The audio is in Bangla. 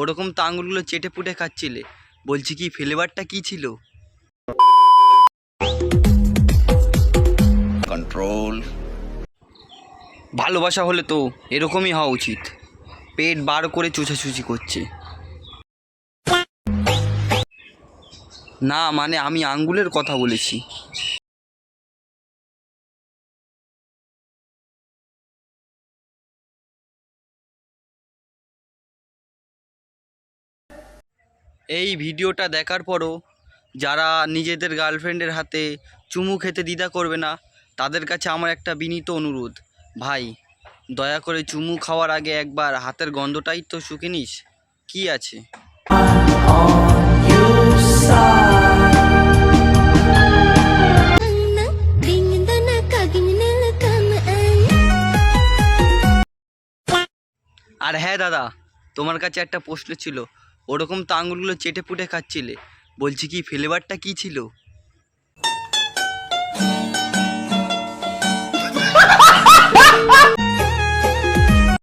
ওরকম তো আঙুলগুলো চেটে পুটে খাচ্ছিলে, বলছি কি ফ্লেভারটা কি ছিল? কন্ট্রোল। ভালোবাসা হলে তো এরকমই হওয়া উচিত, পেট বার করে চুষাচুষি করছে। না মানে আমি আঙ্গুলের কথা বলেছি। এই ভিডিওটা দেখার পরও যারা নিজেদের গার্লফ্রেন্ডের হাতে চুমু খেতে দ্বিধা করবে না, তাদের কাছে আমার একটা বিনীত অনুরোধ, ভাই দয়া করে চুমু খাওয়ার আগে একবার হাতের গন্ধটাই তো শুকে নিস। কি আছে? আর হ্যাঁ দাদা, তোমার কাছে একটা প্রশ্ন ছিল, ওরকম তো আঙুলগুলো চেটে পুটে খাচ্ছিলে, বলছি কি ফ্লেভারটা কি ছিল?